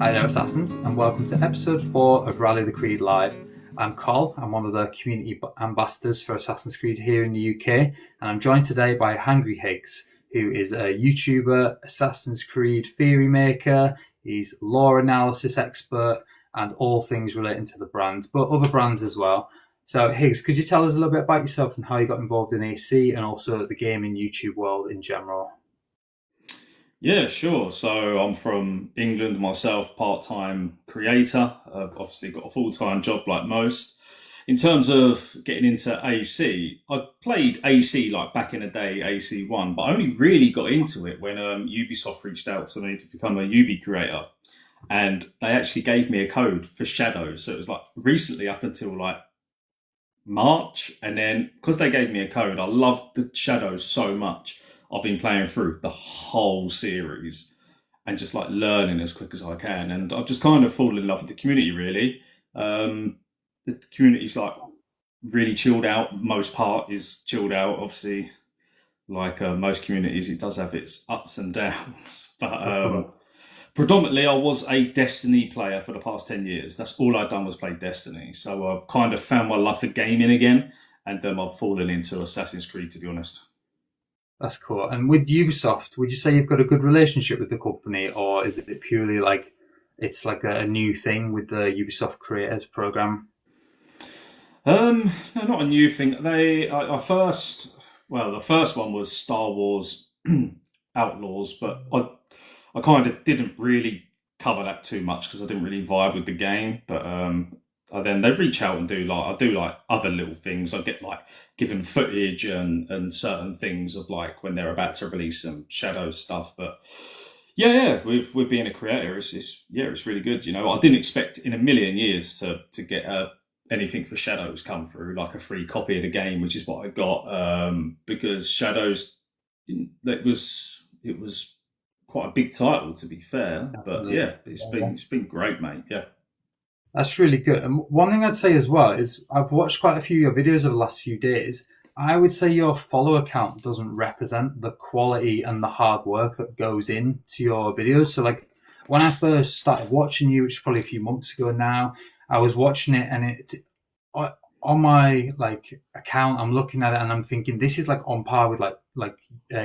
Hi there, Assassins, and welcome to episode 4 of Rally the Creed Live. I'm Col, I'm one of the community ambassadors for Assassin's Creed here in the UK, and I'm joined today by HangryHiggs, who is a YouTuber, Assassin's Creed theory maker, he's lore analysis expert, and all things relating to the brand, but other brands as well. So, Higgs, could you tell us a little bit about yourself and how you got involved in AC and also the gaming YouTube world in general? Yeah, sure. So I'm from England myself, part-time creator. I've obviously got a full-time job like most. In terms of getting into AC, I played AC like back in the day, AC1, but I only really got into it when Ubisoft reached out to me to become a Ubi creator. And they actually gave me a code for Shadows. So it was like recently up until like March. And then because they gave me a code, I loved the Shadows so much. I've been playing through the whole series and just like learning as quick as I can. And I've just kind of fallen in love with the community, really. The community's like really chilled out. Most part is chilled out. Obviously, like most communities, it does have its ups and downs. But predominantly, I was a Destiny player for the past 10 years. That's all I'd done was play Destiny. So I've kind of found my love for gaming again. And then I've fallen into Assassin's Creed, to be honest. That's cool. And with Ubisoft, would you say you've got a good relationship with the company, or is it purely like it's like a new thing with the Ubisoft Creators Program? No, not a new thing. The first one was Star Wars Outlaws, but I kind of didn't really cover that too much because I didn't really vibe with the game. But then they reach out and I do like other little things. I get like given footage and certain things of like when they're about to release some Shadow stuff. But yeah, with being a creator, it's really good. You know, I didn't expect in a million years to get anything for Shadows come through, like a free copy of the game, which is what I got, because Shadows, it was quite a big title, to be fair. But yeah, it's been great, mate. Yeah. That's really good. And one thing I'd say as well is I've watched quite a few of your videos over the last few days. I would say your follower count doesn't represent the quality and the hard work that goes into your videos. So like when I first started watching you, which is probably a few months ago now, I was watching it and on my like account, I'm looking at it and I'm thinking this is like on par with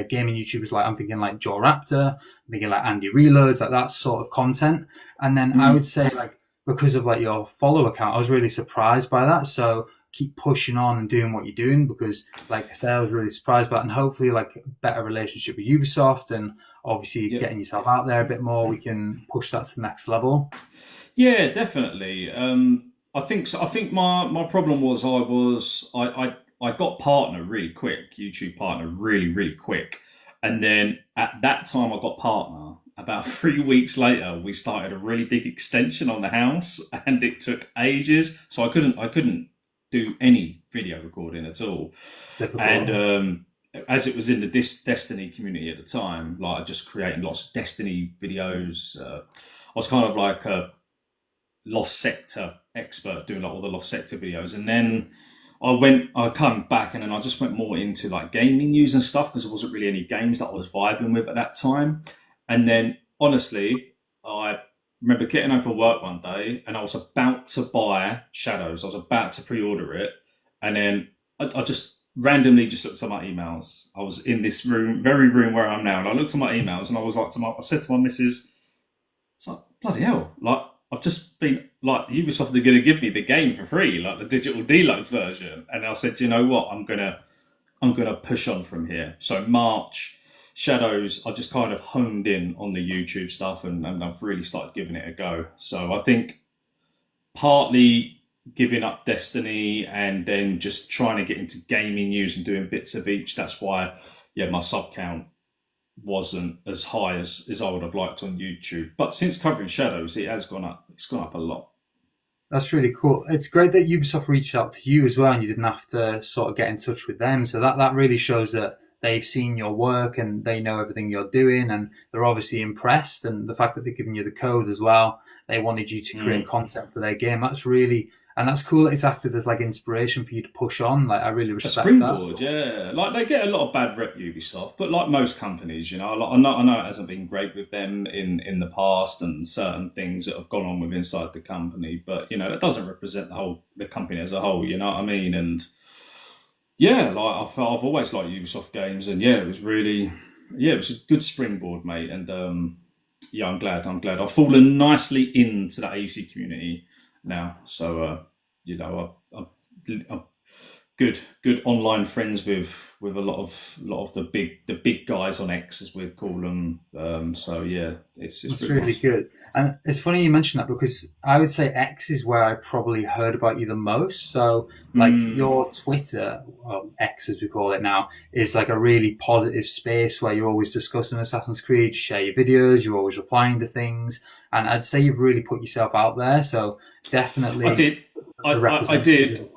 gaming YouTubers. Like I'm thinking like Joe Raptor, I'm thinking like Andy Reloads, like that sort of content. And then I would say like, because of like your follower count, I was really surprised by that. So keep pushing on and doing what you're doing because, like I said, I was really surprised by it. And hopefully, like a better relationship with Ubisoft and obviously getting yourself out there a bit more, we can push that to the next level. Yeah, definitely. I think so. I think my problem was I got partner really quick, YouTube partner really quick, and then at that time I got partner. About 3 weeks later, we started a really big extension on the house, and it took ages. So I couldn't do any video recording at all. Difficult. And as it was in the Destiny community at the time, like just creating lots of Destiny videos. I was kind of like a Lost Sector expert, doing like all the Lost Sector videos, and then I come back, and then I just went more into like gaming news and stuff because there wasn't really any games that I was vibing with at that time. And then, honestly, I remember getting home from work one day and I was about to buy Shadows. I was about to pre-order it. And then I just randomly just looked at my emails. I was in this very room where I am now. And I looked at my emails and I was like, I said to my missus, it's like, bloody hell. Like, I've just been, like, Ubisoft are going to give me the game for free, like the digital deluxe version. And I said, you know what? I'm going to push on from here. So March, Shadows, I just kind of honed in on the YouTube stuff and I've really started giving it a go. So I think partly giving up Destiny and then just trying to get into gaming news and doing bits of each. That's why, my sub count wasn't as high as I would have liked on YouTube. But since covering Shadows, it has gone up. It's gone up a lot. That's really cool. It's great that Ubisoft reached out to you as well and you didn't have to sort of get in touch with them. So that really shows that they've seen your work and they know everything you're doing and they're obviously impressed. And the fact that they've given you the code as well, they wanted you to create content for their game. That's really and that's cool that it's acted as like inspiration for you to push on. Like I really A respect springboard, yeah. Like they get a lot of bad rep, Ubisoft, but like most companies, you know, like, I know it hasn't been great with them in the past, and certain things that have gone on with inside the company. But you know, that doesn't represent the company as a whole. You know what I mean? And yeah, like I've always liked Ubisoft games, and yeah, it was really, yeah, it was a good springboard, mate. And yeah, I'm glad. I've fallen nicely into the AC community now. So you know, I'm good online friends with a lot of the big guys on X, as we'd call them. So yeah, it's That's really really nice. good. And it's funny you mentioned that because I would say X is where I probably heard about you the most. So, like, Mm, your Twitter, X as we call it now, is like a really positive space where you're always discussing Assassin's Creed, you share your videos, you're always replying to things. And I'd say you've really put yourself out there. So, I definitely did. the I did. representation.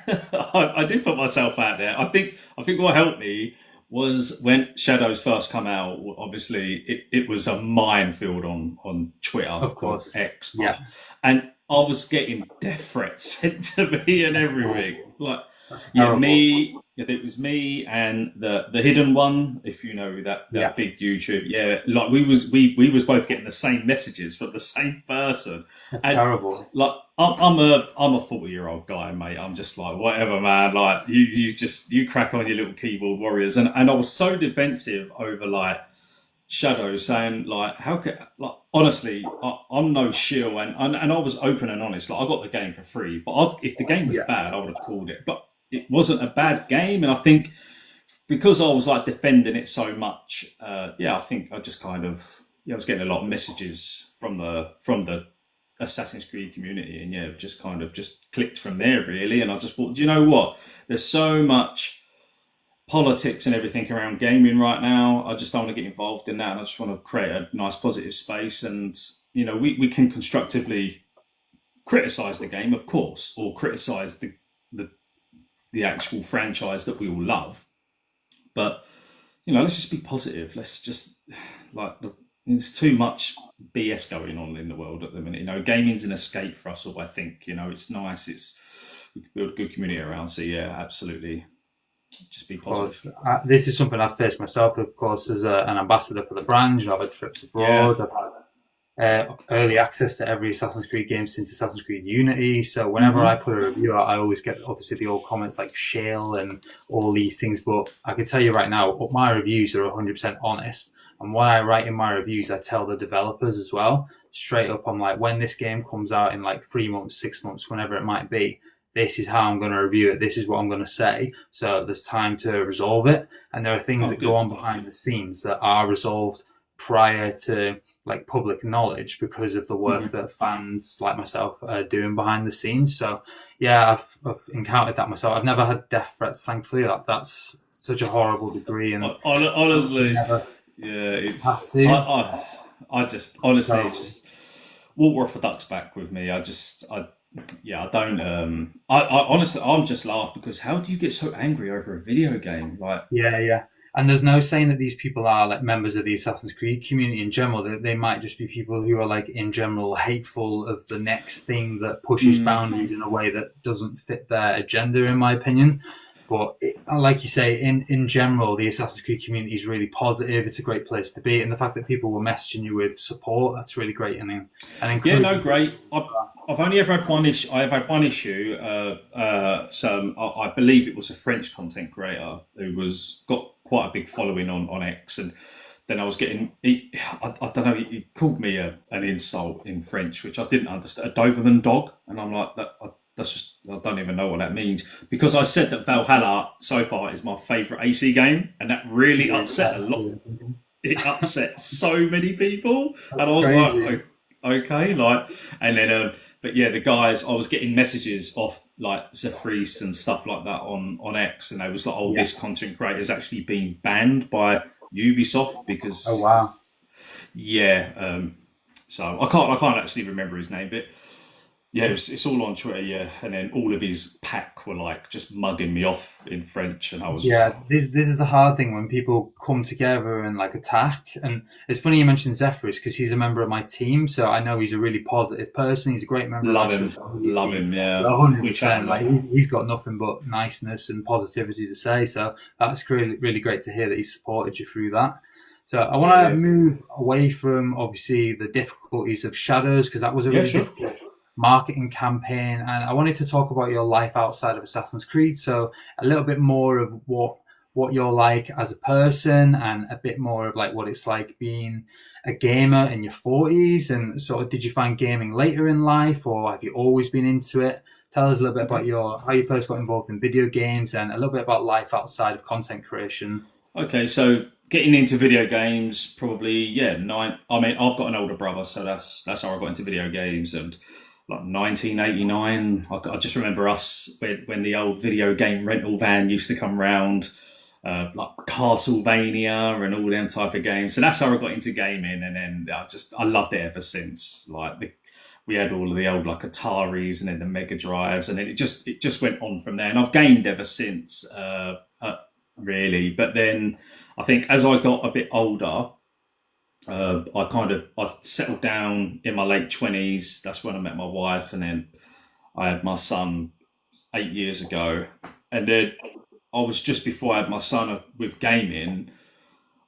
I did put myself out there. I think what helped me was when Shadows first come out. Obviously, it was a minefield on Twitter Of or course. X, Yeah. and I was getting death threats sent to me and Oh, everything. Like, that's yeah, terrible. me. It was me and the hidden one, if you know Yeah. that big YouTube. Yeah, like we was both getting the same messages from the same person, That's and terrible. like I'm a 40-year-old guy, mate. I'm just like, whatever, man. Like you crack on your little keyboard warriors, and I was so defensive over like Shadow, saying like, how could, like, honestly, I'm no shill, and I was open and honest. Like, I got the game for free, but if the game was Yeah. bad, I would have called it. But it wasn't a bad game, and I think because I was like defending it so much, yeah, I think I just kind of, yeah, I was getting a lot of messages from the Assassin's Creed community, and yeah, just kind of just clicked from there really. And I just thought, do you know what? There's so much politics and everything around gaming right now. I just don't want to get involved in that, and I just want to create a nice positive space. And you know, we can constructively criticize the game, of course, or criticize the the actual franchise that we all love. But you know, let's just be positive. Let's just like there's too much BS going on in the world at the minute. You know, gaming's an escape for us all. I think you know it's nice. It's we can build a good community around. So yeah, absolutely, just be Of positive. course, this is something I've faced myself, of course, as an ambassador for the brand. You know, I've had trips Yeah. abroad. I've had early access to every Assassin's Creed game since Assassin's Creed Unity. So whenever I Mm-hmm. put a review out, I always get obviously the old comments like Shill and all these things. But I can tell you right now, my reviews are 100% honest. And what I write in my reviews, I tell the developers as well, straight up. I'm like, when this game comes out in like 3 months, 6 months, whenever it might be, this is how I'm going to review it. This is what I'm going to say. So there's time to resolve it. And there are things Oh, that go good. on behind the scenes that are resolved prior to like public knowledge because of the work Mm-hmm. that fans like myself are doing behind the scenes. So yeah, I've encountered that myself. I've never had death threats, thankfully. That's such a horrible degree, and hopefully Honestly, never yeah, have it's to. I just honestly, it's Terrible. just water off a duck's back with me. I yeah, I don't. I honestly, I'm just laugh because how do you get so angry over a video game? Like, Yeah, yeah. And there's no saying that these people are like members of the Assassin's Creed community in general. They might just be people who are like in general hateful of the next thing that pushes mm, boundaries in a way that doesn't fit their agenda, in my opinion. But like you say, in general, the Assassin's Creed community is really positive. It's a great place to be, and the fact that people were messaging you with support, that's really great and yeah, no, encouraging. great. I've only ever had one issue. I have had one issue. So I believe it was a French content creator who was got quite a big following on X, and then I was getting. I don't know. He called me an insult in French, which I didn't understand. A Doberman dog, and I'm like, that's just. I don't even know what that means because I said that Valhalla so far is my favourite AC game, and that really upset a lot. It upset so many people, and That's I was like, crazy. okay, like, and then, but yeah, the guys, I was getting messages off like Zephyrs and stuff like that on X, and they was like, oh, Yeah. this content creator is actually being banned by Ubisoft Oh because, wow. yeah, so I can't actually remember his name, but Yeah, it's all on Twitter, yeah. And then all of his pack were like just mugging me off in French, and I was Yeah, just this is the hard thing when people come together and like attack. And it's funny you mentioned Zephyrus because he's a member of my team, so I know he's a really positive person. He's a great member of my social media love team. him, yeah. A hundred We chat a percent, like lot. he's got nothing but niceness and positivity to say. So that's really really great to hear that he supported you through that. So I want to Yeah, move away from obviously the difficulties of Shadows because that was a yeah, really sure. difficult marketing campaign, and I wanted to talk about your life outside of Assassin's Creed. So a little bit more of what you're like as a person, and a bit more of like what it's like being a gamer in your 40s, and sort of did you find gaming later in life, or have you always been into it? Tell us a little bit about Okay. your how you first got involved in video games, and a little bit about life outside of content creation. Okay, so getting into video games, probably yeah, nine. I mean, I've got an older brother, so that's how I got into video games. And like 1989, I just remember us when the old video game rental van used to come round, like Castlevania and all them type of games. So that's how I got into gaming, and then I loved it ever since. We had all of the old like Ataris and then the Mega Drives, and then it just went on from there. And I've gamed ever since. Really. But then I think as I got a bit older, I settled down in my late 20s. That's when I met my wife, and then I had my son 8 years ago. And then I was just before I had my son with gaming.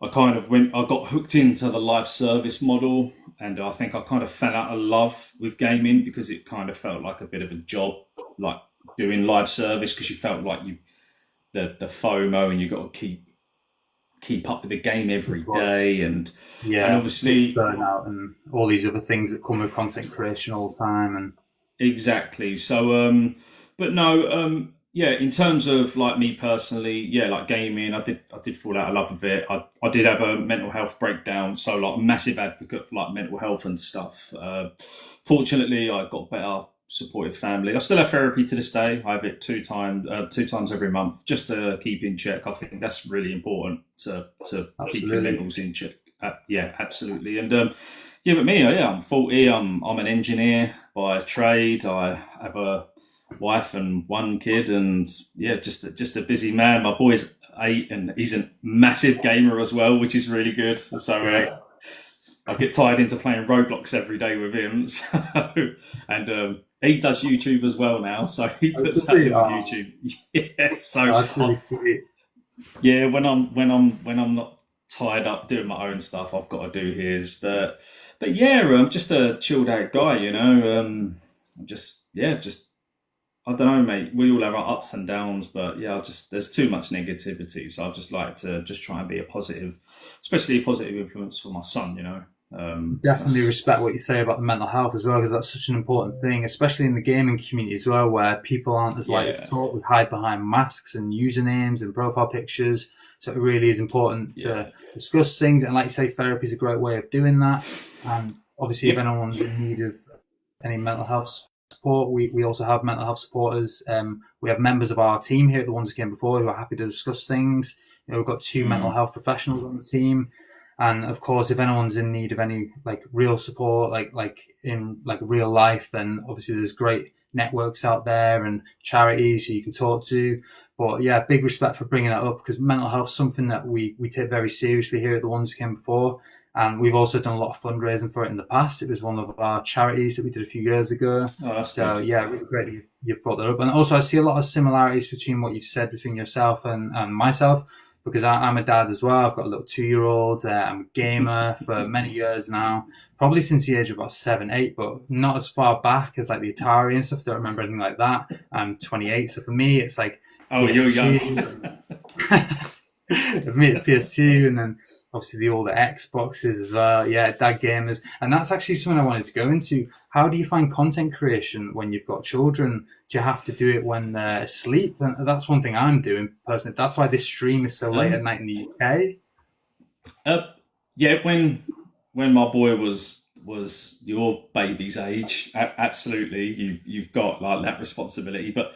I got hooked into the live service model, and I think I kind of fell out of love with gaming because it kind of felt like a bit of a job, like doing live service because you felt like the FOMO and you got to keep up with the game every Of course. day, and Yeah, it's obviously burnout and all these other things that come with content creation all the time. And exactly. So but no, yeah, in terms of like me personally, yeah, like gaming, I did fall out of love with it. I did have a mental health breakdown, so like massive advocate for like mental health and stuff. Fortunately I got better supportive family. I still have therapy to this day. I have it two times every month just to keep in check. I think that's really important to keep your absolutely. mentals in check. Yeah, absolutely. And yeah, but me, yeah, I'm 40. I'm an engineer by trade. I have a wife and one kid, and yeah, just a busy man. My boy's 8, and he's a massive gamer as well, which is really good. So Yeah. I get tied into playing Roblox every day with him. So, and he does YouTube as well now, so he I was puts just out saying, little YouTube. Yeah, so that's really sweet. yeah, when I'm not tied up doing my own stuff, I've got to do his. But yeah, I'm just a chilled out guy, you know. I'm just yeah, just I don't know, mate. We all have our ups and downs, but yeah, there's too much negativity, so I just like to just try and be a positive, especially a positive influence for my son. You know, Definitely that's respect what you say about the mental health as well, because that's such an important thing, especially in the gaming community as well, where people aren't as likely to yeah, talk, we hide behind masks and usernames and profile pictures. So it really is important to yeah, discuss things. And like you say, therapy is a great way of doing that. And obviously, if yep, anyone's in need of any mental health support, we also have mental health supporters. We have members of our team here at the ones who came before who are happy to discuss things. You know, we've got two mental mm, health professionals on the team, and of course, if anyone's in need of any like real support, like in like real life, then obviously there's great networks out there and charities who you can talk to. But yeah, big respect for bringing that up because mental health is something that we take very seriously here at the ones who came before. And we've also done a lot of fundraising for it in the past. It was one of our charities that we did a few years ago. oh, that's So good. yeah, really great that you've brought that up. And also, I see a lot of similarities between what you've said between yourself and myself because I'm a dad as well. I've got a little 2-year-old. I'm a gamer for many years now, probably since the age of about 7, 8, but not as far back as like the Atari and stuff. I don't remember anything like that. I'm 28, so for me, it's like Oh, you're young. PS2. For me, it's PS2, and then obviously the older Xboxes as well. Yeah, dad gamers, and that's actually something I wanted to go into. How do you find content creation when you've got children? Do you have to do it when they're asleep? And that's one thing I'm doing personally. That's why this stream is so late at um, night in the UK. uh, yeah, when my boy was your baby's age, absolutely, you've got like that responsibility. But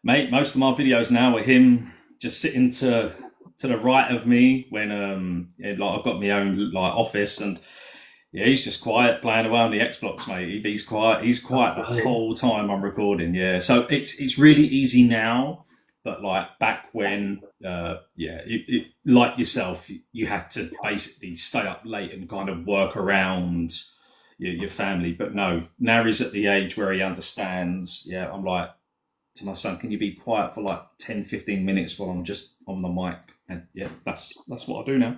mate, most of my videos now are him just sitting to the right of me when yeah, like I've got my own like office, and Yeah, he's just quiet playing away on the Xbox, mate. He's quiet. He's That's quiet the great. whole time I'm recording. Yeah, so it's really easy now, but like back when, yeah, like yourself, you had to basically stay up late and kind of work around your family. But no, now he's at the age where he understands. Yeah, I'm like to my son, can you be quiet for like 10, 15 minutes while I'm just on the mic? And yeah, that's what I do now.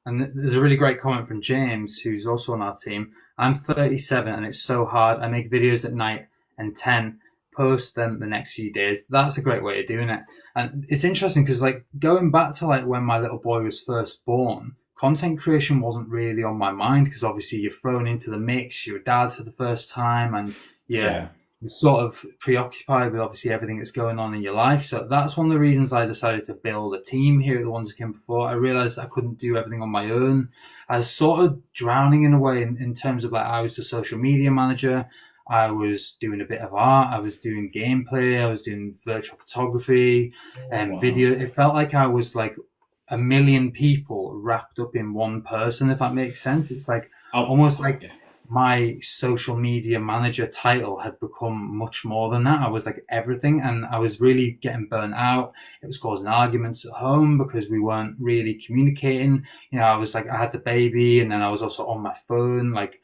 And there's a really great comment from James, who's also on our team. I'm 37 and it's so hard. I make videos at night and 10, post them the next few days. That's a great way of doing it. And it's interesting because like going back to like when my little boy was first born, content creation wasn't really on my mind because obviously you're thrown into the mix, you're a dad for the first time, and yeah, Yeah. sort of preoccupied with obviously everything that's going on in your life. So that's one of the reasons I decided to build a team here at the ones that came before. I realized I couldn't do everything on my own. I was sort of drowning in a way in terms of like I was the social media manager. I was doing a bit of art. I was doing gameplay. I was doing virtual photography and Wow. video. It felt like I was like a million people wrapped up in one person, if that makes sense. It's like Oh, almost like yeah. my social media manager title had become much more than that. I was like everything, and I was really getting burnt out. It was causing arguments at home because we weren't really communicating. You know, I was like, I had the baby, and then I was also on my phone, like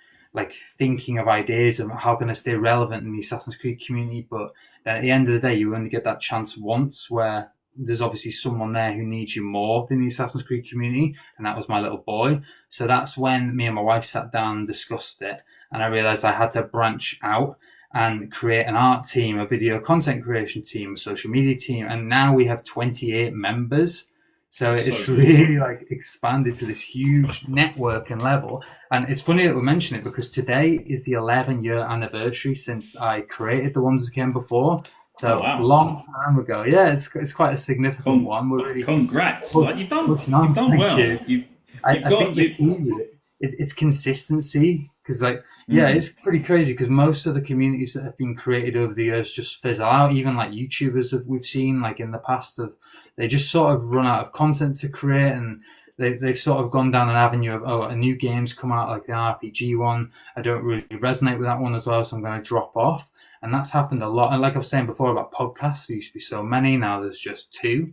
thinking of ideas of how can I stay relevant in the Assassin's Creed community. But then at the end of the day, you only get that chance once where there's obviously someone there who needs you more than the Assassin's Creed community, and that was my little boy. So that's when me and my wife sat down and discussed it, and I realized I had to branch out and create an art team, a video content creation team, a social media team, and now we have 28 members. So That's so it's good. really like expanded to this huge network and level. And it's funny that we mention it because today is the 11-year anniversary since I created the ones that came before. Oh So wow. long time ago. Yeah, it's quite a significant Con- one. We're really Congrats! Like pushing you've on. done Thank well. you. You've I got think the you. key with it is it's consistency because like yeah, Mm, it's pretty crazy because most of the communities that have been created over the years just fizzle out. Even like YouTubers that we've seen like in the past of they just sort of run out of content to create, and they've sort of gone down an avenue of a new game's come out like the RPG one. I don't really resonate with that one as well, so I'm going to drop off. And that's happened a lot. And like I was saying before about podcasts, there used to be so many. Now there's just two.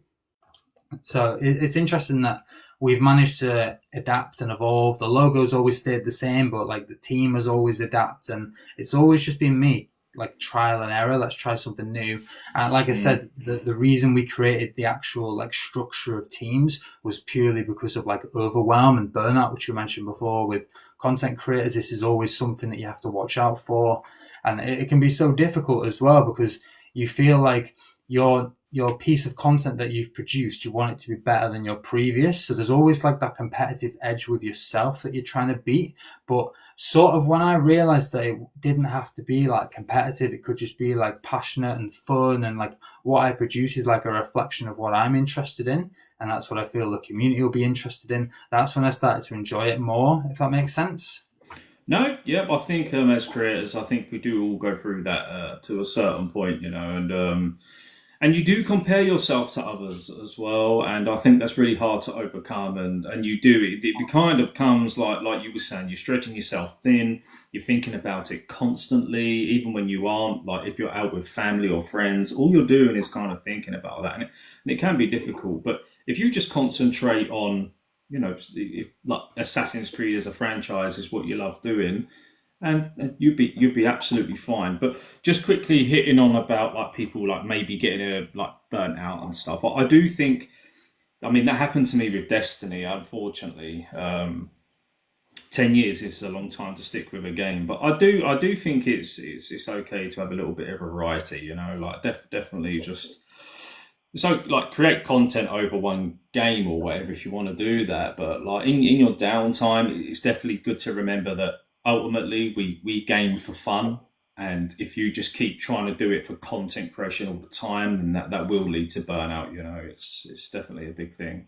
So it's interesting that we've managed to adapt and evolve. The logo's always stayed the same, but like the team has always adapted, and it's always just been me, like trial and error. Let's try something new. And like I mm. said, the reason we created the actual like structure of teams was purely because of like overwhelm and burnout, which you mentioned before with content creators. This is always something that you have to watch out for, and it can be so difficult as well because you feel like your piece of content that you've produced, you want it to be better than your previous. So there's always like that competitive edge with yourself that you're trying to beat. But sort of when I realized that it didn't have to be like competitive, it could just be like passionate and fun, and like what I produce is like a reflection of what I'm interested in. And that's what I feel the community will be interested in. That's when I started to enjoy it more, if that makes sense. No, yeah, I think as creators, I think we do all go through that to a certain point, and you do compare yourself to others as well, and I think that's really hard to overcome. And you do it kind of comes like you were saying, you're stretching yourself thin, you're thinking about it constantly, even when you aren't. Like if you're out with family or friends, all you're doing is kind of thinking about that, and it can be difficult. But if you just concentrate on if like Assassin's Creed as a franchise is what you love doing, and you'd be absolutely fine. But just quickly hitting on about like people like maybe getting like burnt out and stuff. I do think, I mean, that happened to me with Destiny. Unfortunately, 10 years is a long time to stick with a game, but I do think it's okay to have a little bit of variety. Like definitely just. So, like, create content over one game or whatever if you want to do that. But like in your downtime, it's definitely good to remember that ultimately we game for fun, and if you just keep trying to do it for content creation all the time, then that will lead to burnout. It's definitely a big thing.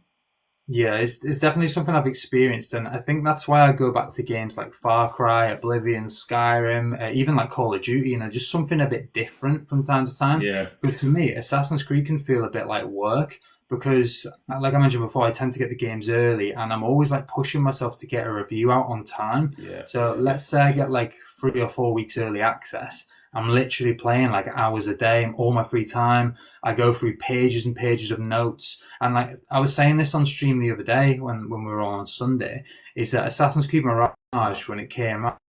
Yeah, it's definitely something I've experienced, and I think that's why I go back to games like Far Cry, Oblivion, Skyrim, even like Call of Duty, just something a bit different from time to time. Yeah, Because to me, Assassin's Creed can feel a bit like work, because, like I mentioned before, I tend to get the games early, and I'm always like pushing myself to get a review out on time. Yeah, So yeah, let's say I get like 3 or 4 weeks early access. I'm literally playing like hours a day, all my free time. I go through pages and pages of notes. And like I was saying this on stream the other day when we were on Sunday, is that Assassin's Creed Mirage, when it came out,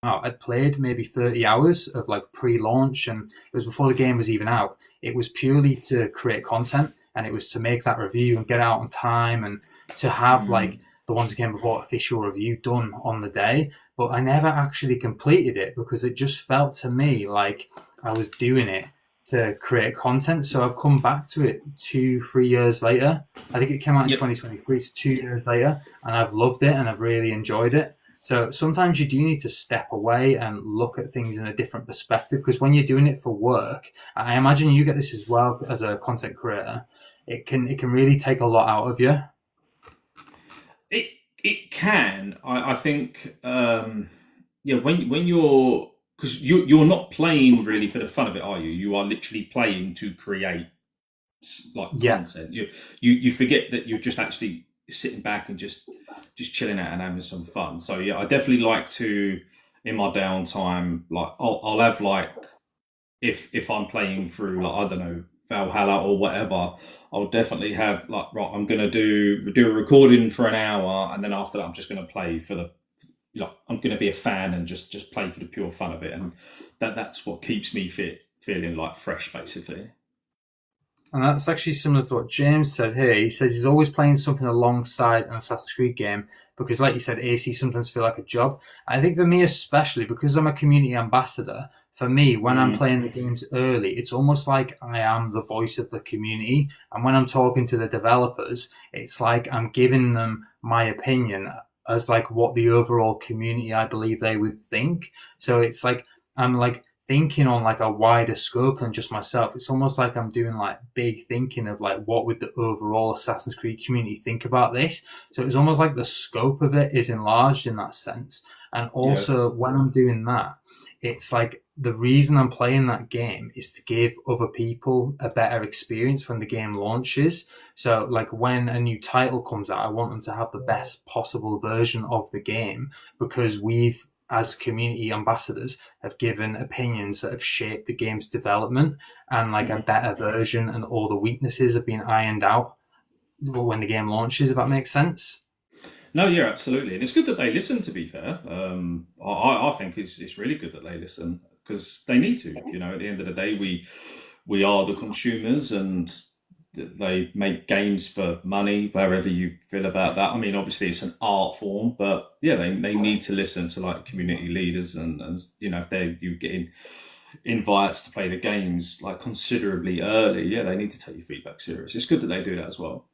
I'd played maybe 30 hours of like pre-launch, and it was before the game was even out. It was purely to create content, and it was to make that review and get it out on time, and to have like the ones that came before official review done on the day. But I never actually completed it because it just felt to me like I was doing it to create content. So I've come back to it 2, 3 years later. I think it came out in yep. 2023, so 2 years later, and I've loved it and I've really enjoyed it. So sometimes you do need to step away and look at things in a different perspective, because when you're doing it for work, I imagine you get this as well as a content creator. It can really take a lot out of you. It can. I think yeah, when you're, because you're not playing really for the fun of it, are you? You are literally playing to create like Yeah, content. You forget that you're just actually sitting back and just chilling out and having some fun. So yeah, I definitely like to, in my downtime, like I'll have like, if I'm playing through, like, I don't know, Valhalla or whatever, I'll definitely have like, right, I'm gonna do a recording for an hour, and then after that I'm just gonna play for the, like, I'm gonna be a fan and just play for the pure fun of it, and that's what keeps me fit, feeling like fresh, basically. and that's actually similar to what James said here. He says he's always playing something alongside an Assassin's Creed game because, like you said, AC sometimes feel like a job. I think for me, especially because I'm a community ambassador, for me, when I'm Mm. playing the games early, it's almost like I am the voice of the community. And when I'm talking to the developers, it's like I'm giving them my opinion as like what the overall community I believe they would think. So it's like I'm like thinking on like a wider scope than just myself. It's almost like I'm doing like big thinking of like what would the overall Assassin's Creed community think about this. So it's almost like the scope of it is enlarged in that sense. And Yeah. also when I'm doing that, it's like the reason I'm playing that game is to give other people a better experience when the game launches. So like when a new title comes out, I want them to have the best possible version of the game, because we've, as community ambassadors, have given opinions that have shaped the game's development, and like a Mhm. better version, and all the weaknesses have been ironed out when the game launches, if that makes sense. No, yeah, absolutely, and it's good that they listen. To be fair, I think it's really good that they listen, because they need to. You know, at the end of the day, we are the consumers, and they make games for money. Wherever you feel about that, I mean, obviously it's an art form, but yeah, they need to listen to like community leaders, and you know, if you getting invites to play the games like considerably early, yeah, they need to take your feedback serious. It's good that they do that as well.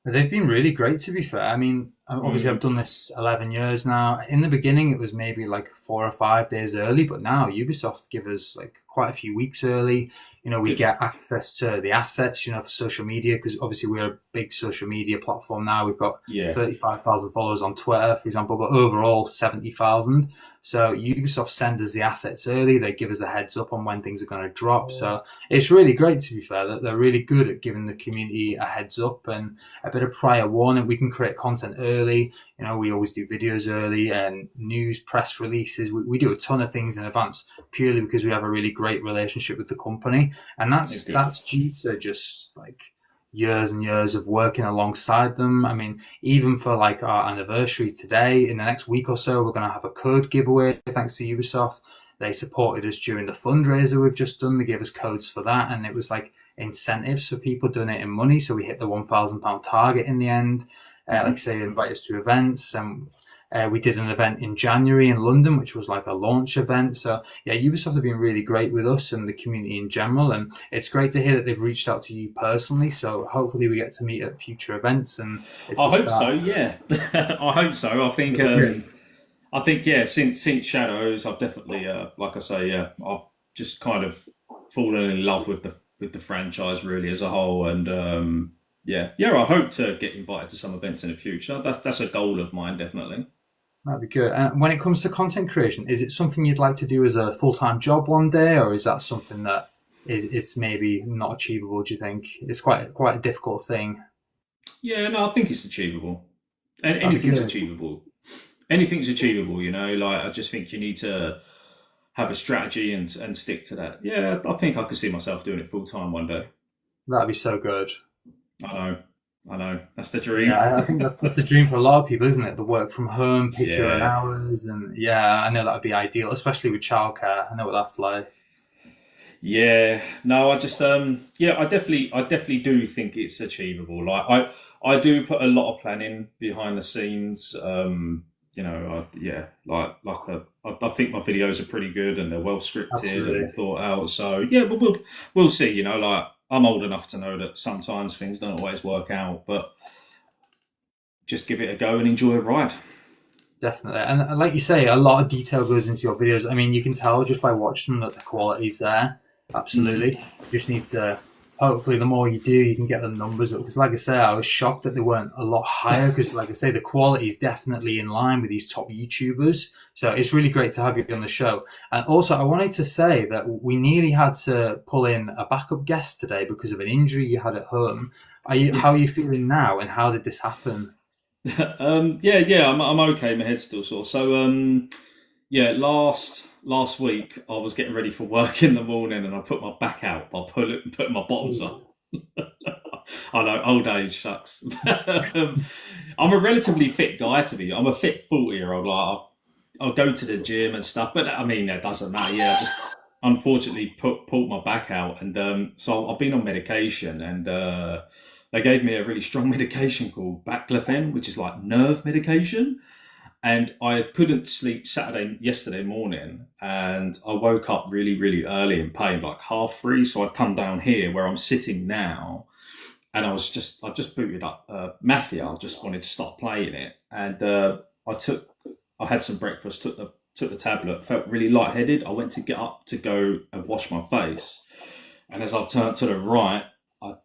They've been really great, to be fair. I mean, obviously, I've Mm. done this 11 years now. In the beginning, it was maybe like 4 or 5 days early, but now Ubisoft give us like quite a few weeks early. You know, we Good. get access to the assets, you know, for social media, because obviously we're a big social media platform now. We've got Yeah. 35,000 followers on Twitter, for example, but overall 70,000. So Ubisoft send us the assets early. They give us a heads up on when things are going to drop. So it's really great, to be fair, that they're really good at giving the community a heads up and a bit of prior warning. We can create content early. You know, we always do videos early and news, press releases. We do a ton of things in advance, purely because we have a really great relationship with the company. And Yeah, that's good. that's due to just like years and years of working alongside them. I mean, even for like our anniversary today, in the next week or so, we're going to have a code giveaway thanks to Ubisoft. They supported us during the fundraiser we've just done. They gave us codes for that, and it was like incentives for people donating money. So we hit the £1,000 target in the end. Like I Hmm. say, invite us to events, and we did an event in January in London, which was like a launch event. So yeah, Ubisoft have been really great with us and the community in general, and it's great to hear that they've reached out to you personally. So hopefully we get to meet at future events, and it's I the hope so. start. Yeah, I hope so. Great. I think yeah. Since Shadows, I've definitely, like I say, yeah, I've just kind of fallen in love with the franchise really as a whole, and yeah, yeah. I hope to get invited to some events in the future. That's a goal of mine, definitely. That'd be good. When it comes to content creation, is it something you'd like to do as a full time job one day, or is that something that? is maybe not achievable? Do you think it's quite a difficult thing? Yeah, no, I think it's achievable. And That'd be anything's good. achievable. Anything's achievable, you know. Like, I just think you need to have a strategy and stick to that. Yeah, I think I could see myself doing it full time one day. That'd be so good. I know, I know. That's the Yeah, dream. I think that's the dream for a lot of people, isn't it? The work from home, pick your own Yeah, hours, and yeah, I know that would be ideal, especially with childcare. I know what that's like. yeah. No, I just yeah, I definitely do think it's achievable. Like, I do put a lot of planning behind the scenes. You know, yeah, I think my videos are pretty good and they're well scripted Absolutely. and thought out. So yeah, but we'll see. You know, like, I'm old enough to know that sometimes things don't always work out, but just give it a go and enjoy a ride. Definitely. And like you say, a lot of detail goes into your videos. I mean, you can tell just by watching them that the quality's there. Absolutely. You just need to, hopefully, the more you do, you can get the numbers up. Because, like I say, I was shocked that they weren't a lot higher. Because, like I say, the quality is definitely in line with these top YouTubers. So it's really great to have you on the show. And also, I wanted to say that we nearly had to pull in a backup guest today because of an injury you had at home. How are you feeling now? And how did this happen? Yeah, I'm okay. My head's still sore. So, yeah, last week I was getting ready for work in the morning, and I put my back out by putting my bottoms up. I know, old age sucks. I'm a relatively fit guy, I'm a fit 40-year-old. Like, I'll go to the gym and stuff, but I mean, that doesn't matter. Yeah, I just unfortunately pulled my back out, and so I've been on medication, and they gave me a really strong medication called baclofen, which is like nerve medication. And I couldn't sleep yesterday morning, and I woke up really, really early in pain, like 3:30. So I'd come down here where I'm sitting now, and I just booted up Mafia. I just wanted to start playing it, and I had some breakfast, took the tablet, felt really lightheaded. I went to get up to go and wash my face, and as I've turned to the right, I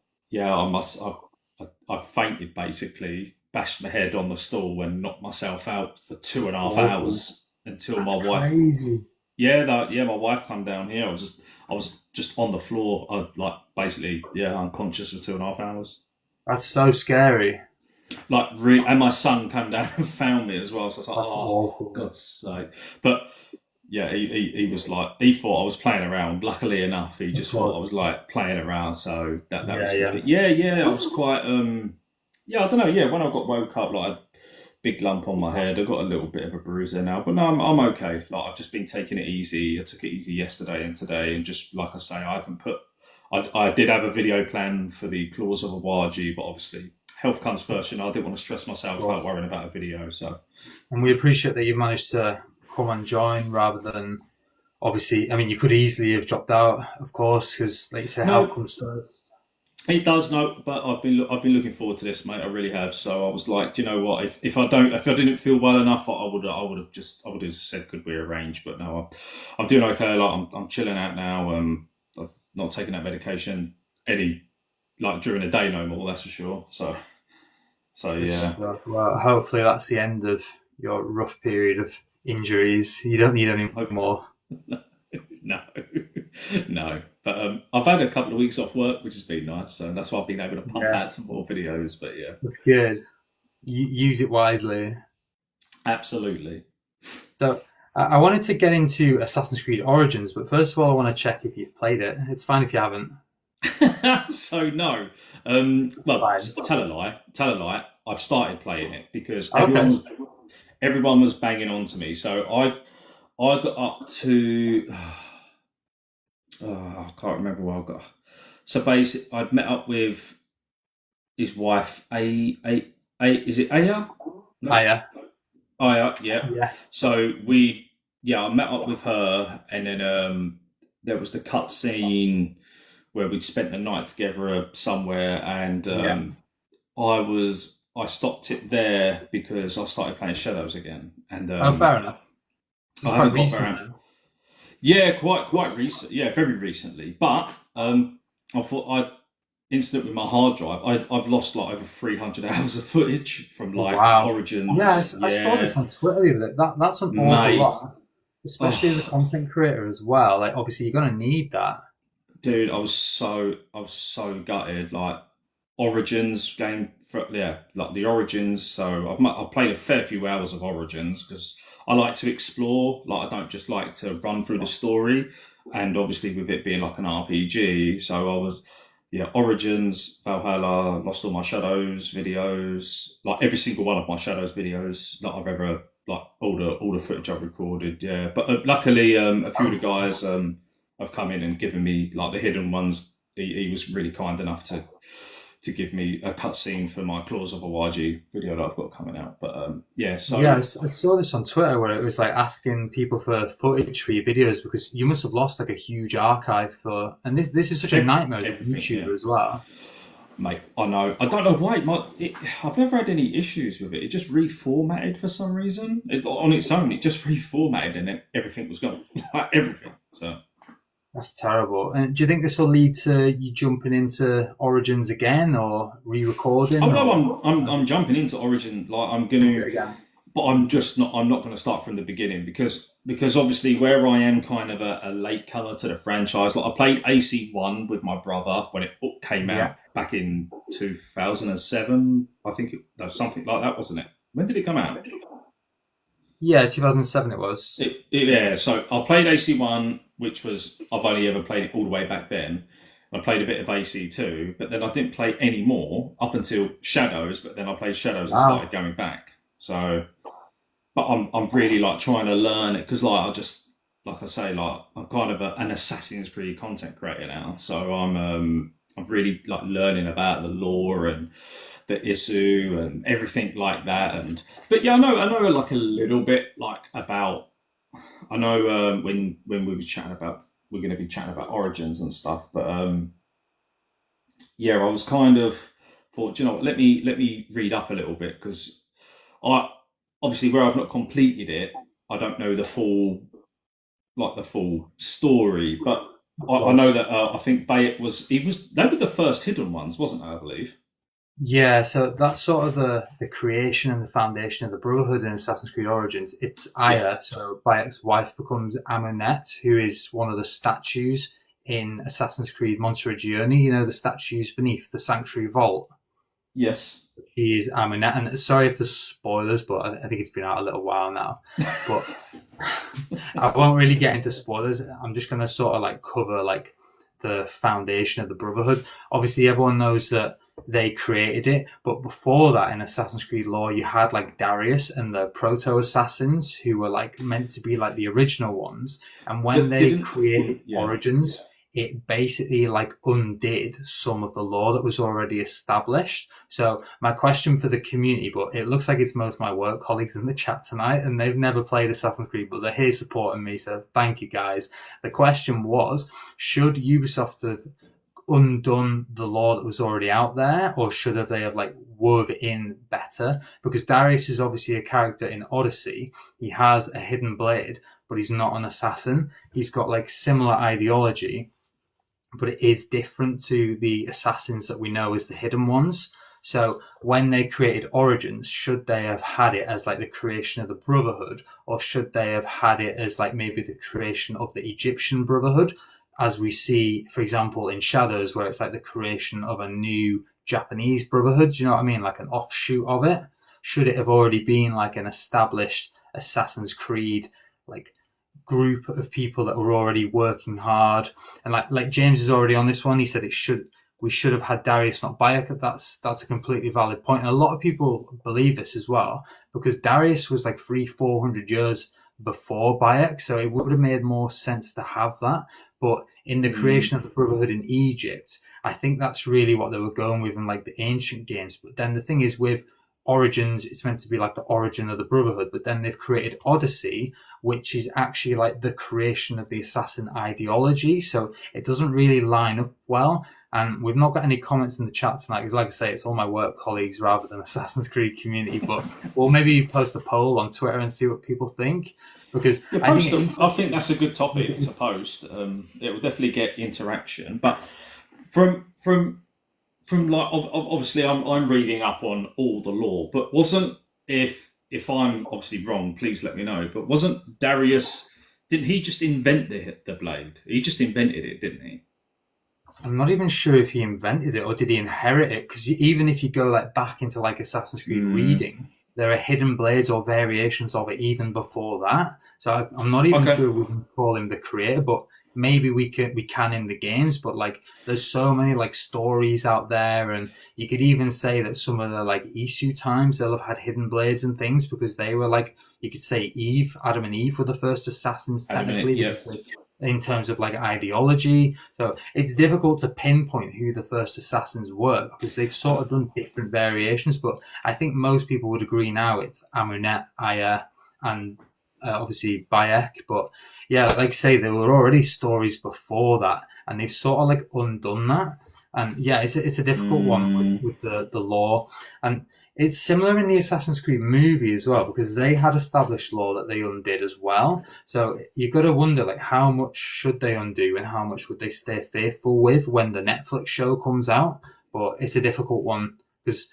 fainted, basically, bashed my head on the stool and knocked myself out for 2.5 hours until That's my wife. crazy. My wife come down here. I was just on the floor, like, basically, unconscious for 2.5 hours. That's so scary. Like, and my son came down and found me as well. So I was like, That's oh, awful. God's sake! But yeah, he was like, he thought I was playing around. Luckily enough, he just thought I was like playing around. So that was Yeah. good. Yeah, I was quite yeah, I don't know. Yeah, when I got woke up, like, a big lump on my head. I got a little bit of a bruise there now, but no, I'm okay. Like, I've just been taking it easy. I took it easy yesterday and today, and just like I say, I haven't put. I did have a video plan for the Claws of a YG, but obviously health comes first. You know, I didn't want to stress myself out worrying about a video. So, And we appreciate that you've managed to come and join rather than, obviously, I mean, you could easily have dropped out, of course, because, like you say, health no, comes first. it does, no, but I've been looking forward to this, mate. I really have. So I was like, do you know what? If I didn't feel well enough, I would have said, could we arrange? But no, I'm doing okay. Like, I'm chilling out now. I'm not taking that medication any, like, during the day no more. That's for sure. So yeah. Well, hopefully that's the end of your rough period of injuries. You don't need any Hope not. more. No, no. But I've had a couple of weeks off work, which has been nice. So that's why I've been able to pump Yeah, out some more videos. But yeah, that's good. Use it wisely. absolutely. So I wanted to get into Assassin's Creed Origins, but first of all, I want to check if you've played it. It's fine if you haven't. So no. Well, Fine. tell a lie. Tell a lie. I've started playing it because Okay. everyone was banging on to me. So I got up to I can't remember where I got. So basically, I'd met up with his wife. Is it Aya? Ah, No, yeah. Aya. Yeah. Yeah. So I met up with her, and then there was the cutscene where we'd spent the night together somewhere, and Yeah. I stopped it there because I started playing Shadows again, and Oh, fair enough. It's I quite haven't got recent around. then. Yeah, quite recent. Yeah, very recently. But I thought I instantly with my hard drive, I've lost like over 300 hours of footage from like Wow. Origins. Yeah, I saw this on Twitter. That's an awful Mate. lot, especially as a content creator as well. Like, obviously, you're going to need that. dude, I was so gutted. Like Origins game, like the Origins. So I've played a fair few hours of Origins because I like to explore. Like I don't just like to run through the story, and obviously with it being like an RPG, so I was. Yeah, Origins, Valhalla, Lost All My Shadows videos, like every single one of my Shadows videos that I've ever, like all the footage I've recorded. Yeah, but luckily, a few of the guys have come in and given me like the hidden ones. He was really kind enough to give me a cutscene for my Claws of a YG video that I've got coming out. But yeah, so Yeah, I saw this on Twitter where it was like asking people for footage for your videos because you must have lost like a huge archive for, and this is such a nightmare as a YouTuber as well. Mate, I know. I don't know why. I've never had any issues with it. It just reformatted for some reason. On its own, it just reformatted and then everything was gone. Like everything. So That's terrible. And do you think this will lead to you jumping into Origins again or re-recording? Oh no, I'm jumping into Origin. Like I'm gonna, but I'm just not. I'm not going to start from the beginning because obviously where I am kind of a late comer to the franchise. Like I played AC1 with my brother when it came out back in 2007. I think it was something like that, wasn't it? When did it come out? Yeah, 2007 it was. Yeah, so I played AC1, which was, I've only ever played it all the way back then. I played a bit of AC2, but then I didn't play any more up until Shadows, but then I played Shadows and started going back. So, but I'm really like trying to learn it because like like I say, like I'm kind of an Assassin's Creed content creator now. So I'm really like learning about the lore and the issue and everything like that. But yeah, I know like a little bit like about. I know when we were chatting about we're going to be chatting about Origins and stuff, but yeah, I was kind of thought, you know what, let me read up a little bit because I obviously where I've not completed it, I don't know the full story, but I know that I think Bayek they were the first hidden ones, wasn't they? I believe. Yeah, so that's sort of the creation and the foundation of the Brotherhood in Assassin's Creed Origins. It's Aya, so Bayek's wife becomes Amunet, who is one of the statues in Assassin's Creed Monster Journey. You know, the statues beneath the Sanctuary Vault. Yes. She is Amunet, and sorry for spoilers, but I think it's been out a little while now. But I won't really get into spoilers. I'm just going to sort of like cover like the foundation of the Brotherhood. Obviously, everyone knows that they created it, but before that in Assassin's Creed lore you had like Darius and the proto-assassins who were like meant to be like the original ones, and when they created Origins it basically like undid some of the lore that was already established. So my question for the community, but it looks like it's most of my work colleagues in the chat tonight and they've never played Assassin's Creed, but they're here supporting me, so thank you guys. The question was, should Ubisoft have undone the lore that was already out there, or should they have like wove it in better? Because Darius is obviously a character in Odyssey. He has a hidden blade, but he's not an assassin. He's got like similar ideology, but it is different to the assassins that we know as the hidden ones. So when they created Origins, should they have had it as like the creation of the Brotherhood, or should they have had it as like maybe the creation of the Egyptian Brotherhood, as we see, for example, in Shadows, where it's like the creation of a new Japanese Brotherhood? Do you know what I mean? Like an offshoot of it. Should it have already been like an established Assassin's Creed like group of people that were already working hard? And like James is already on this one. He said we should have had Darius, not Bayek. That's a completely valid point. And a lot of people believe this as well, because Darius was like 400 years before Bayek, so it would have made more sense to have that. But in the creation of the Brotherhood in Egypt, I think that's really what they were going with in like the ancient games. But then the thing is with Origins, it's meant to be like the origin of the Brotherhood, but then they've created Odyssey, which is actually like the creation of the assassin ideology. So it doesn't really line up well. And we've not got any comments in the chat tonight because, like I say, it's all my work colleagues rather than Assassin's Creed community. But we'll maybe post a poll on Twitter and see what people think. Because I think that's a good topic to post. It will definitely get interaction. But from like obviously I'm reading up on all the lore, but wasn't, if I'm obviously wrong, please let me know. But wasn't Darius? Didn't he just invent the blade? He just invented it, didn't he? I'm not even sure if he invented it or did he inherit it, because even if you go like back into like Assassin's Creed reading, there are hidden blades or variations of it even before that. So I'm not even sure we can call him the creator, but maybe we can in the games. But like, there's so many like stories out there, and you could even say that some of the like Isu times they'll have had hidden blades and things, because they were like, you could say Adam and Eve were the first assassins technically, in terms of like ideology. So it's difficult to pinpoint who the first assassins were, because they've sort of done different variations. But I think most people would agree now it's Amunet, Aya, and obviously Bayek. But yeah, like I say, there were already stories before that, and they've sort of like undone that. And yeah, it's a difficult one with the lore. And it's similar in the Assassin's Creed movie as well, because they had established lore that they undid as well. So you've got to wonder, like, how much should they undo and how much would they stay faithful with when the Netflix show comes out? But it's a difficult one, because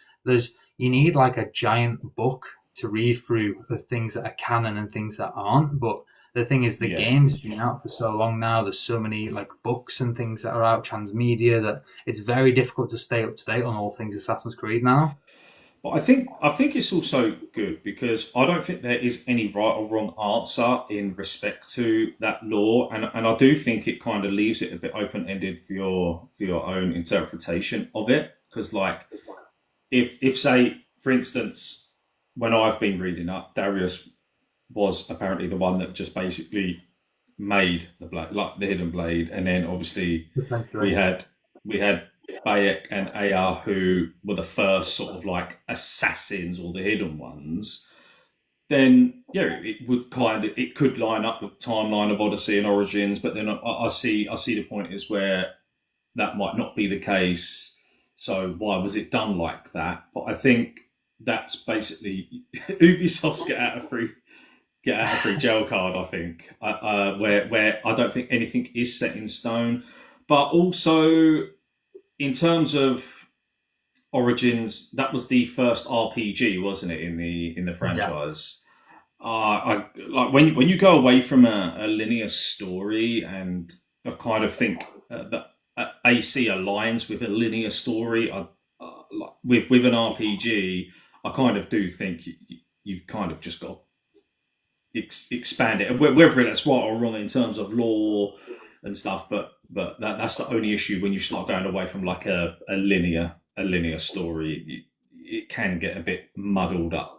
you need like a giant book to read through the things that are canon and things that aren't. But the thing is, the game's been out for so long now. There's so many like books and things that are out, transmedia, that it's very difficult to stay up to date on all things Assassin's Creed now. But I think it's also good because I don't think there is any right or wrong answer in respect to that lore, and I do think it kind of leaves it a bit open ended for your own interpretation of it. Because like, if say for instance, when I've been reading up, Darius was apparently the one that just basically made the blade, like the hidden blade, and then obviously we had Bayek and Aya, who were the first sort of like assassins or the hidden ones. Then it could line up with the timeline of Odyssey and Origins, but then I see the point is where that might not be the case. So why was it done like that? But I think that's basically Ubisoft's get out of free jail card. I think where I don't think anything is set in stone, but also in terms of Origins, that was the first RPG, wasn't it, in the franchise? I like when you go away from a linear story, and I kind of think that AC aligns with a linear story. With an RPG, I kind of do think you've kind of just got to expand it, whether that's right or wrong in terms of lore and stuff. But that's the only issue when you start going away from like a linear story. It can get a bit muddled up.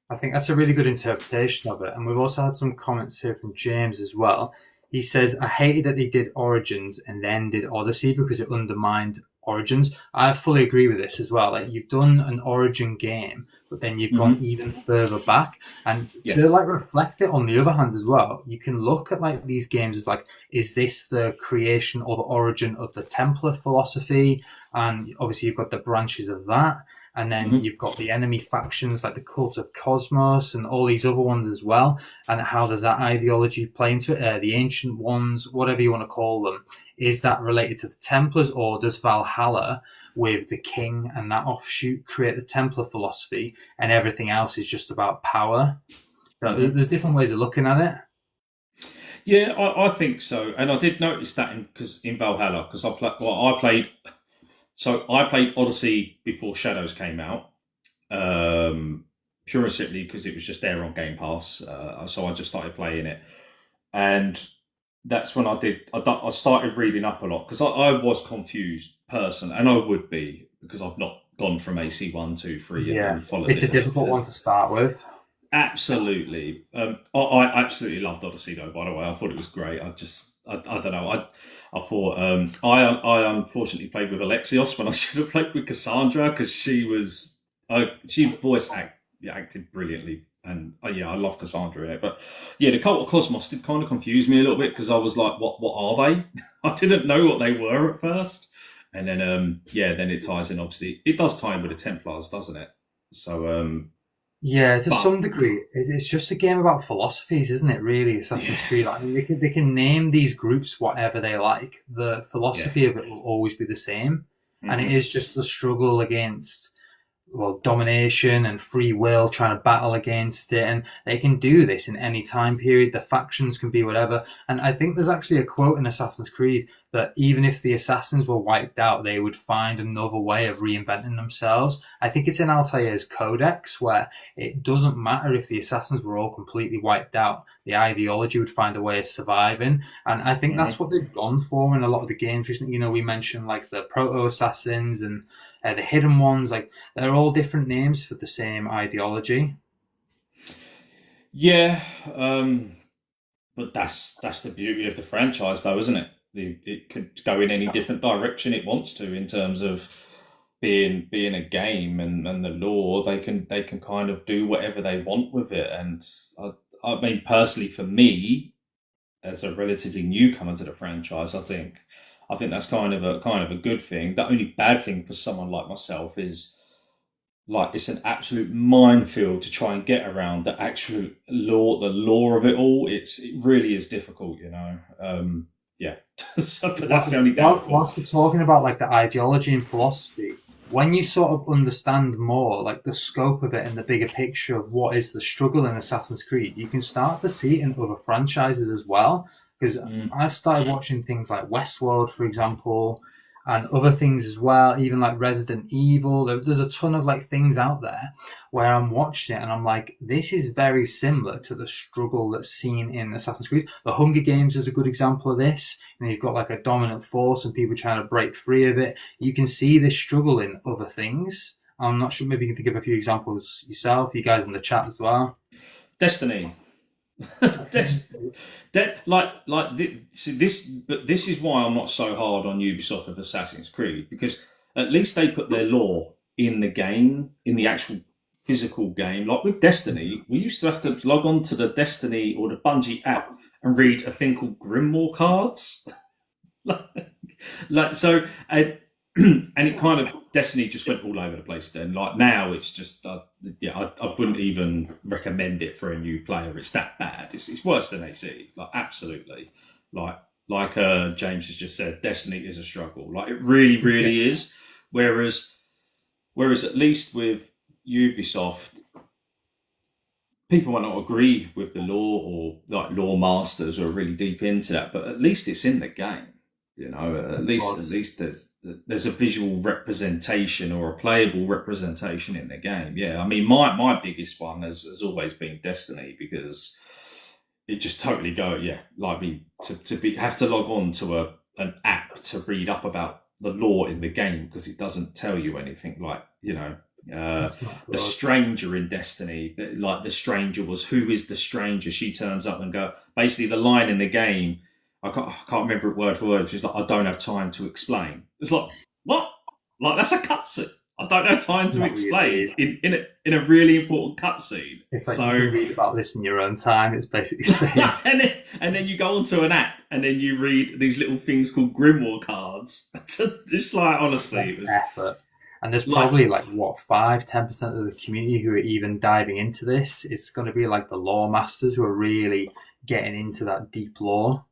I think that's a really good interpretation of it. And we've also had some comments here from James as well. He says, I hated that they did Origins and then did Odyssey because it undermined Origins. I fully agree with this as well. Like, you've done an Origin game, but then you've gone even further back. And to like reflect it on the other hand as well, you can look at like these games as like, is this the creation or the origin of the Templar philosophy? And obviously you've got the branches of that. And then you've got the enemy factions like the Cult of Cosmos and all these other ones as well. And how does that ideology play into it? The Ancient Ones, whatever you want to call them. Is that related to the Templars, or does Valhalla with the king and that offshoot create the Templar philosophy and everything else is just about power? So there's different ways of looking at it. Yeah, I think so. And I did notice that in Valhalla, because I played Odyssey before Shadows came out, pure and simply because it was just there on Game Pass. So I just started playing it, and that's when I started reading up a lot, because I was confused personally, and I would be, because I've not gone from AC 1, 2, 3 and followed. It's a difficult one to start with. Absolutely. I absolutely loved Odyssey though, by the way. I thought it was great. I don't know. I thought I unfortunately played with Alexios when I should have played with Cassandra, because she voice acted brilliantly, and I love Cassandra in it. But yeah, the Cult of Cosmos did kind of confuse me a little bit, because I was like, what are they? I didn't know what they were at first, and then then it ties in. Obviously, it does tie in with the Templars, doesn't it? So to some degree, it's just a game about philosophies, isn't it? Really, Assassin's Creed. I mean, they can name these groups whatever they like. The philosophy of it will always be the same, and it is just the struggle against domination and free will, trying to battle against it, and they can do this in any time period. The factions can be whatever. And I think there's actually a quote in Assassin's Creed that even if the assassins were wiped out, they would find another way of reinventing themselves. I think it's in Altair's Codex, where it doesn't matter if the assassins were all completely wiped out, the ideology would find a way of surviving. And I think that's what they've gone for in a lot of the games recently. We mentioned like the proto-assassins and the hidden ones, like they're all different names for the same ideology. Yeah, but that's the beauty of the franchise, though, isn't it? It could go in any different direction it wants to in terms of being a game and the lore. They can kind of do whatever they want with it. And I mean, personally, for me, as a relatively newcomer to the franchise, I think that's kind of a good thing. The only bad thing for someone like myself is like it's an absolute minefield to try and get around the actual lore, the lore of it all. It really is difficult, yeah. So, but that's the only downfall. Whilst we're talking about like the ideology and philosophy, when you sort of understand more like the scope of it and the bigger picture of what is the struggle in Assassin's Creed, you can start to see it in other franchises as well. Because I've started watching things like Westworld, for example, and other things as well, even like Resident Evil. There's a ton of like things out there where I'm watching it and I'm like, this is very similar to the struggle that's seen in Assassin's Creed. The Hunger Games is a good example of this. You've got like a dominant force and people trying to break free of it. You can see this struggle in other things. I'm not sure, maybe you can think of a few examples yourself, you guys in the chat as well. Destiny. This is why I'm not so hard on Ubisoft with Assassin's Creed, because at least they put their lore in the game, in the actual physical game. Like with Destiny, we used to have to log on to the Destiny or the Bungie app and read a thing called Grimoire cards. And it kind of, Destiny just went all over the place then. Like now it's just, I wouldn't even recommend it for a new player. It's that bad. It's worse than AC. Like absolutely. Like James has just said, Destiny is a struggle. Like it really, really is. Whereas at least with Ubisoft, people might not agree with the lore or like lore masters who are really deep into that, but at least it's in the game. At least there's a visual representation or a playable representation in the game. Yeah, I mean, my biggest one has always been Destiny, because it just totally have to log on to an app to read up about the lore in the game, because it doesn't tell you anything. Like the stranger in Destiny, like the stranger was, who is the stranger? She turns up and basically the line in the game, I can't remember it word for word. She's like, I don't have time to explain. It's like, what? Like, that's a cutscene. I don't have time to explain in a really important cutscene. It's like you can read about this in your own time. It's basically saying. and then you go onto an app and then you read these little things called Grimoire cards. Just like, honestly, it was effort. And there's probably 5-10% of the community who are even diving into this. It's going to be like the lore masters who are really getting into that deep lore.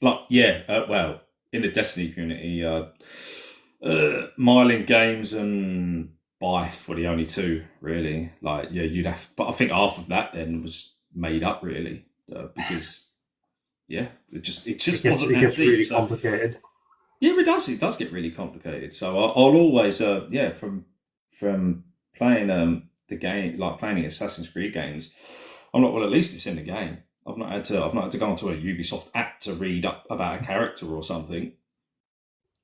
Well, in the Destiny community, Myling Games and Bife were the only two, really. But I think half of that then was made up, really, because it just wasn't that deep. Really complicated. Yeah, it does. It does get really complicated. So I'll always, from playing the game, like playing Assassin's Creed games, I'm like, well, at least it's in the game. I've not had to go onto a Ubisoft app to read up about a character or something.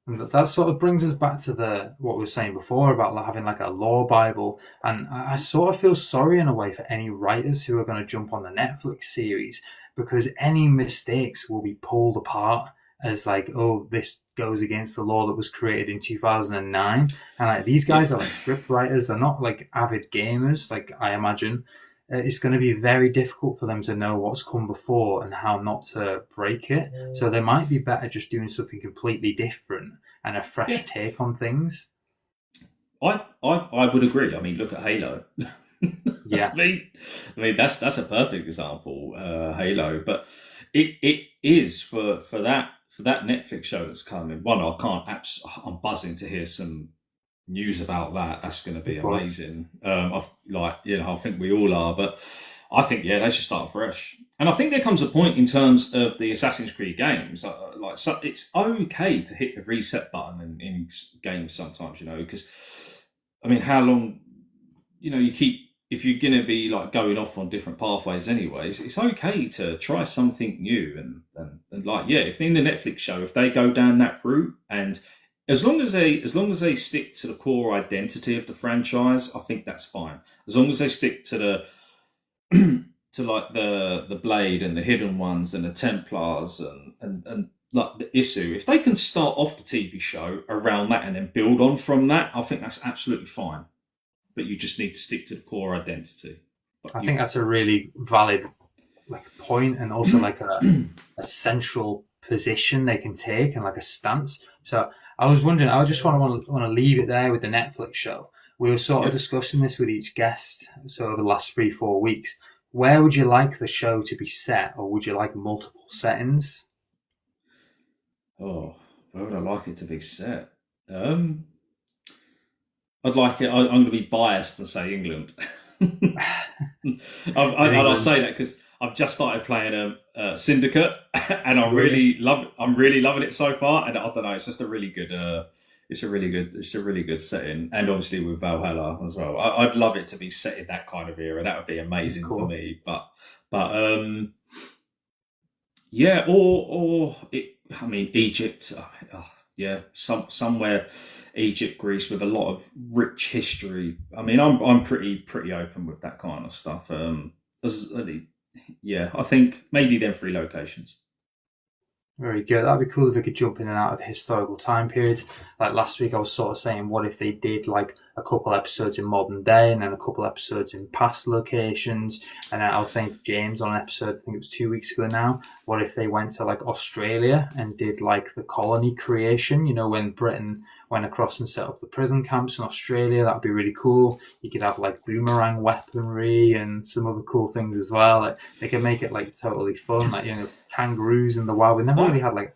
And that sort of brings us back to what we were saying before about having like a lore Bible. And I sort of feel sorry in a way for any writers who are going to jump on the Netflix series, because any mistakes will be pulled apart as like, oh, this goes against the law that was created in 2009. And like these guys are like script writers. They're not like avid gamers, like I imagine. It's going to be very difficult for them to know what's come before and how not to break it. So they might be better just doing something completely different and a fresh take on things. I would agree. I mean, look at Halo. Yeah. I mean that's a perfect example, Halo. But it is for that Netflix show that's coming. One, I'm buzzing to hear some news about that, that's going to be Of course. amazing. I think we all are, but I think they should start fresh. And I think there comes a point in terms of the Assassin's Creed games, it's okay to hit the reset button in games sometimes, because I mean, how long, you keep, if you're going to be like going off on different pathways anyways, it's okay to try something new and if in the Netflix show, if they go down that route, and as long as they stick to the core identity of the franchise, I think that's fine. As long as they stick to the to like the Blade and the Hidden Ones and the Templars and like the issue, if they can start off the TV show around that and then build on from that, I think that's absolutely fine. But you just need to stick to the core identity. I think that's a really valid point, and also like a central position they can take and like a stance. So I was wondering, I just want to leave it there with the Netflix show. We were sort of discussing this with each guest, so over the last 3-4 weeks. Where would you like the show to be set, or would you like multiple settings? Oh, where would I like it to be set? I'd like it. I'm going to be biased and say England. I'll say that because I've just started playing Syndicate, and I'm really loving it so far. And I don't know, it's just a really good. It's a really good setting, and obviously with Valhalla as well. I'd love it to be set in that kind of era. That would be amazing for me. But I mean, Egypt. Somewhere. Egypt, Greece, with a lot of rich history. I mean, I'm pretty open with that kind of stuff. I think maybe them 3 locations. Very good. That'd be cool if they could jump in and out of historical time periods. Like last week, I was sort of saying, what if they did like a couple episodes in modern day and then a couple episodes in past locations? And I was saying to James on an episode, I think it was 2 weeks ago now, what if they went to like Australia and did like the colony creation, when Britain went across and set up the prison camps in Australia? That would be really cool. You could have like boomerang weaponry and some other cool things as well. Like they could make it like totally fun, like kangaroos in the wild. We never really had like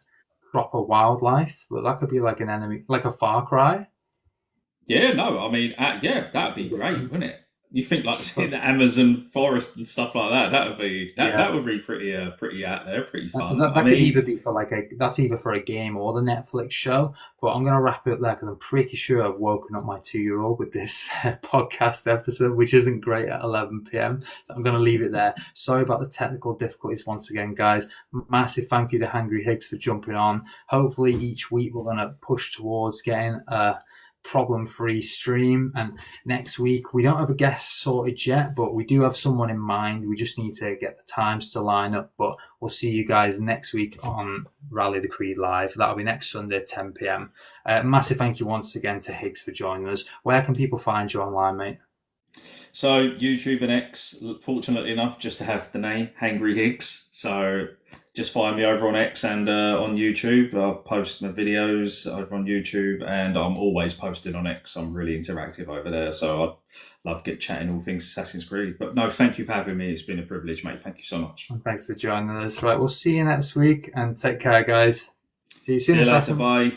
proper wildlife, but that could be like an enemy, like a Far Cry. Yeah, no, I mean, that'd be great, wouldn't it? You think like in the Amazon forest and stuff like that? That would be pretty out there, pretty fun. That could either be for that's either for a game or the Netflix show. But I'm going to wrap it up there because I'm pretty sure I've woken up my 2-year-old with this podcast episode, which isn't great at 11 p.m. So I'm going to leave it there. Sorry about the technical difficulties once again, guys. Massive thank you to HangryHiggs for jumping on. Hopefully each week we're going to push towards getting problem-free stream, and next week we don't have a guest sorted yet, but we do have someone in mind. We just need to get the times to line up, but we'll see you guys next week on Rally the Creed Live. That'll be next Sunday 10 p.m. Massive thank you once again to Higgs for joining us. Where can people find you online, mate? So YouTube and X, fortunately enough, just to have the name HangryHiggs. So just find me over on X and on YouTube. I post my videos over on YouTube, and I'm always posting on X. I'm really interactive over there, so I'd love to get chatting all things Assassin's Creed. But no, thank you for having me. It's been a privilege, mate. Thank you so much. Thanks for joining us. Right, we'll see you next week, and take care, guys. See you soon. See you later. Bye.